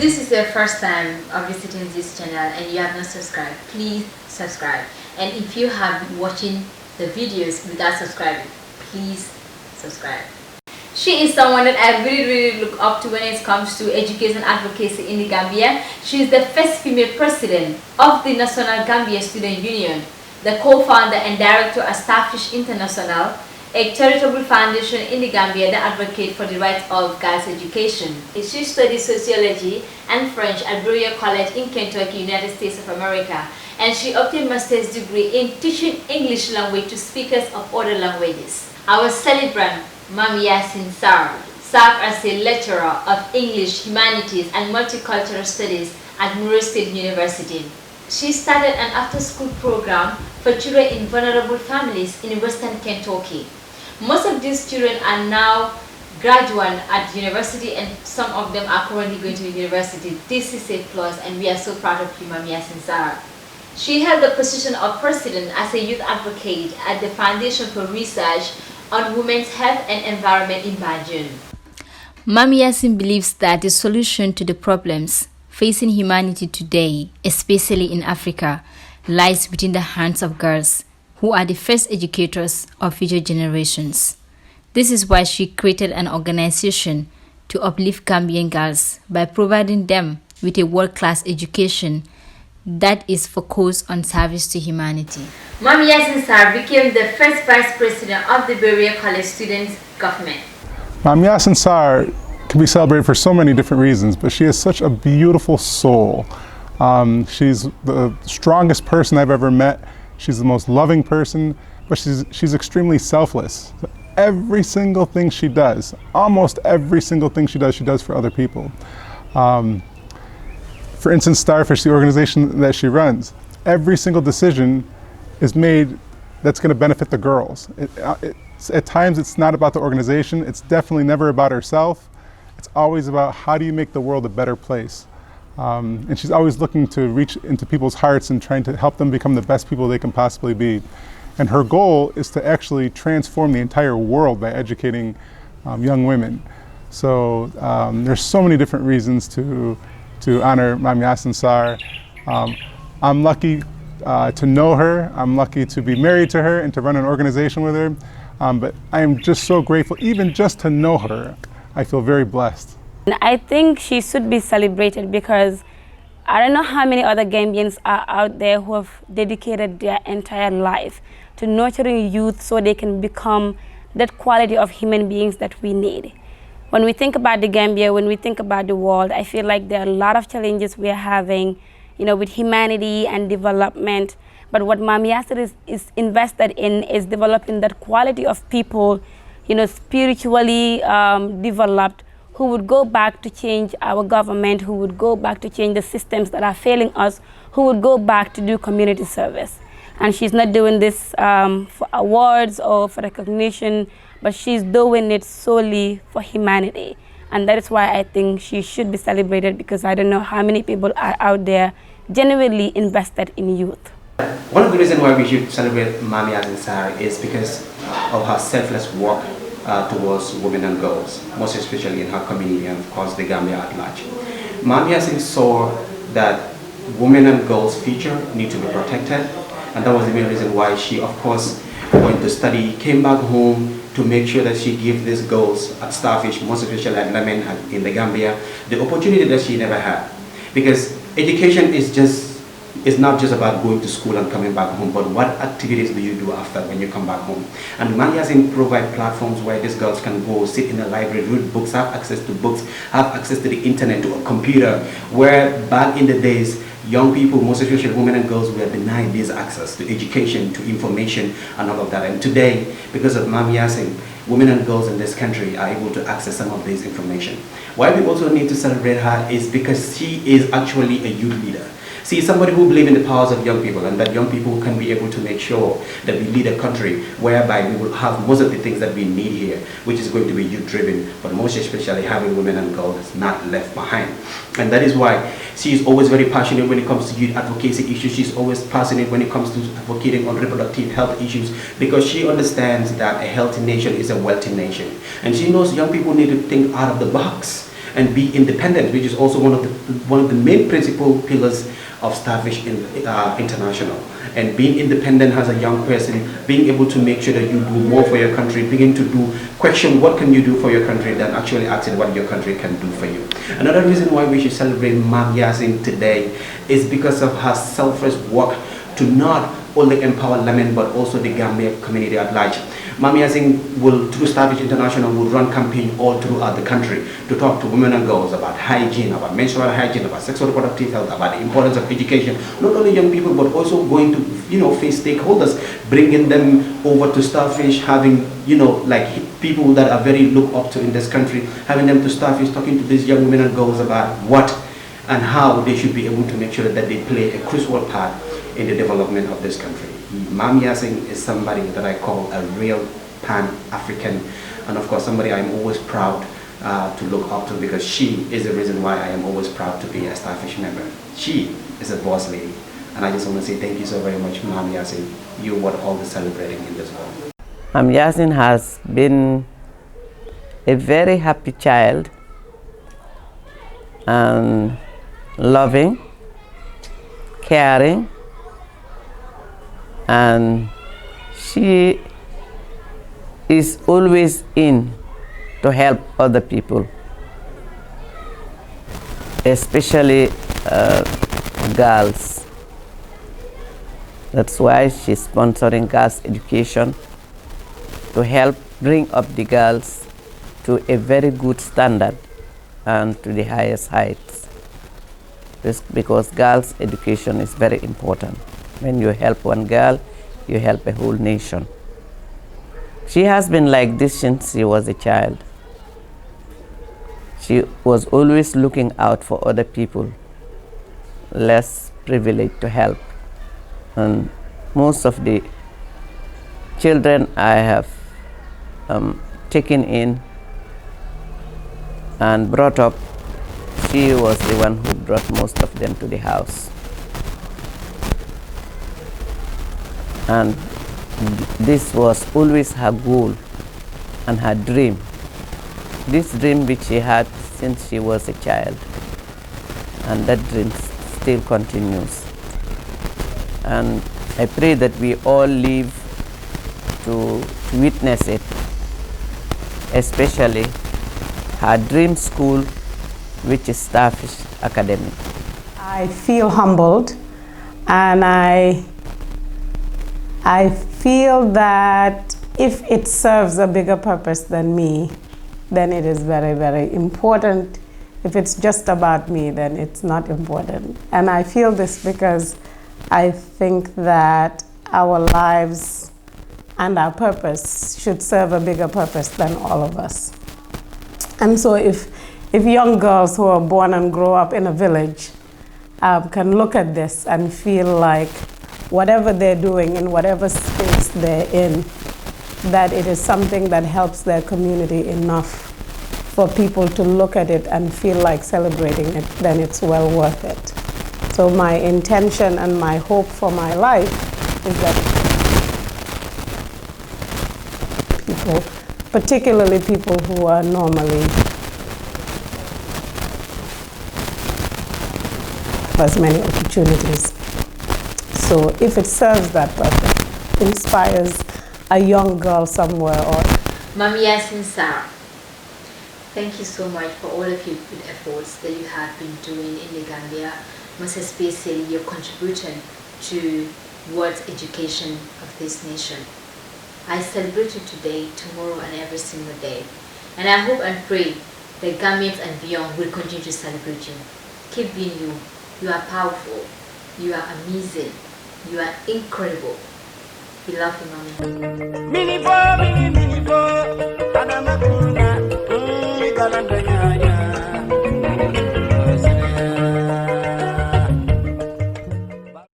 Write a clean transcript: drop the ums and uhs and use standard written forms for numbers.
this is your first time of visiting this channel and you have not subscribed, please subscribe. And if you have been watching the videos without subscribing, please subscribe. She is someone that I really look up to when it comes to education advocacy in the Gambia. She is the first female president of the National Gambia Student Union, the co-founder and director of Starfish International, a charitable foundation in the Gambia that advocates for the rights of girls' education. She studied sociology and French at Berea College in Kentucky, United States of America, and she obtained a master's degree in teaching English language to speakers of other languages. Our celebrant, Mam Yassin Sarr, served as a lecturer of English, Humanities, and Multicultural Studies at Murray State University. She started an after-school program for children in vulnerable families in Western Kentucky. Most of these children are now graduates at university, and some of them are currently going to university. This is a plus, and we are so proud of you, Mam Yassin Sarr. She held the position of president as a youth advocate at the Foundation for Research on Women's Health and Environment in Banjul. Mam Yassin believes that the solution to the problems facing humanity today, especially in Africa, lies within the hands of girls, who are the first educators of future generations. This is why she created an organization to uplift Gambian girls by providing them with a world-class education that is focused on service to humanity. Mam Yassin Sarr became the first vice president of the Berea College Students' Government. Mam Yassin Sarr can be celebrated for so many different reasons, but she has such a beautiful soul. She's the strongest person I've ever met. She's the most loving person, but she's extremely selfless. Every single thing she does, almost every single thing she does for other people. For instance, Starfish, the organization that she runs, every single decision is made that's going to benefit the girls. At times it's not about the organization, it's definitely never about herself. It's always about how do you make the world a better place. And she's always looking to reach into people's hearts and trying to help them become the best people they can possibly be. And her goal is to actually transform the entire world by educating young women. So there's so many different reasons to honor Mam Yassin Sarr. I'm lucky to know her. I'm lucky to be married to her and to run an organization with her. But I am just so grateful, even just to know her. I feel very blessed. I think she should be celebrated because I don't know how many other Gambians are out there who have dedicated their entire life to nurturing youth so they can become that quality of human beings that we need. When we think about the Gambia, when we think about the world, I feel like there are a lot of challenges we are having, with humanity and development. But what Mam Yassin is invested in is developing that quality of people, spiritually developed, who would go back to change our government, who would go back to change the systems that are failing us, who would go back to do community service. And she's not doing this for awards or for recognition, but she's doing it solely for humanity. And that is why I think she should be celebrated, because I don't know how many people are out there genuinely invested in youth. One of the reasons why we should celebrate Mam Yassin Sarr is because of her selfless work towards women and girls, most especially in her community and of course the Gambia at large. Mam Yassin saw that women and girls' future need to be protected, and that was the main reason why she of course went to study, came back home to make sure that she gave these girls at Starfish, most especially at women in the Gambia, the opportunity that she never had. Because education is not just about going to school and coming back home, but what activities do you do after when you come back home? And Mam Yassin provide platforms where these girls can go sit in a library, read books, have access to books, have access to the internet, to a computer, where back in the days, young people, most especially women and girls, were denied this access to education, to information, and all of that. And today, because of Mam Yassin, women and girls in this country are able to access some of this information. Why we also need to celebrate her is because she is actually a youth leader. See, somebody who believes in the powers of young people, and that young people can be able to make sure that we lead a country whereby we will have most of the things that we need here, which is going to be youth-driven, but most especially having women and girls not left behind. And that is why she is always very passionate when it comes to youth advocacy issues. She's always passionate when it comes to advocating on reproductive health issues, because she understands that a healthy nation is a wealthy nation. And she knows young people need to think out of the box. and be independent, which is also one of the main principal pillars of Starfish International. And being independent as a young person, being able to make sure that you do more for your country, beginning to question what can you do for your country than actually asking what your country can do for you. Another reason why we should celebrate Mam Yassin today is because of her selfless work to not only empower Lamin but also the Gambia community at large. Mam Yassin will, through Starfish International, will run campaigns all throughout the country to talk to women and girls about hygiene, about menstrual hygiene, about sexual reproductive health, about the importance of education. Not only young people, but also going to, face stakeholders, bringing them over to Starfish, having, like people that are very looked up to in this country, having them to Starfish, talking to these young women and girls about what and how they should be able to make sure that they play a crucial part in the development of this country. Mam Yassin is somebody that I call a real Pan-African, and of course somebody I'm always proud to look up to, because she is the reason why I am always proud to be a Starfish member. She is a boss lady, and I just want to say thank you so very much, Mam Yassin. You're what all the celebrating in this world. Mam Yassin has been a very happy child and loving, caring, and she is always in to help other people, especially girls. That's why she's sponsoring girls' education to help bring up the girls to a very good standard and to the highest heights. Because girls' education is very important. When you help one girl, you help a whole nation. She has been like this since she was a child. She was always looking out for other people, less privileged, to help. And most of the children I have taken in and brought up, she was the one who brought most of them to the house. And this was always her goal and her dream. This dream which she had since she was a child. And that dream still continues. And I pray that we all live to witness it, especially her dream school, which is Starfish Academy. I feel humbled, and I feel that if it serves a bigger purpose than me, then it is very, very important. If it's just about me, then it's not important. And I feel this because I think that our lives and our purpose should serve a bigger purpose than all of us. And so if young girls who are born and grow up in a village can look at this and feel like whatever they're doing in whatever space they're in, that it is something that helps their community enough for people to look at it and feel like celebrating it, then it's well worth it. So my intention and my hope for my life is that people, particularly people who are normally as many opportunities. So if it serves that purpose, inspires a young girl somewhere, or Mam Yassin Sarr, thank you so much for all of your good efforts that you have been doing in the Gambia, most especially your contribution to world education of this nation. I celebrate you today, tomorrow, and every single day. And I hope and pray that Gambians and beyond will continue to celebrate you. Keep being you. You are powerful. You are amazing. You are incredible. We love you, Mommy.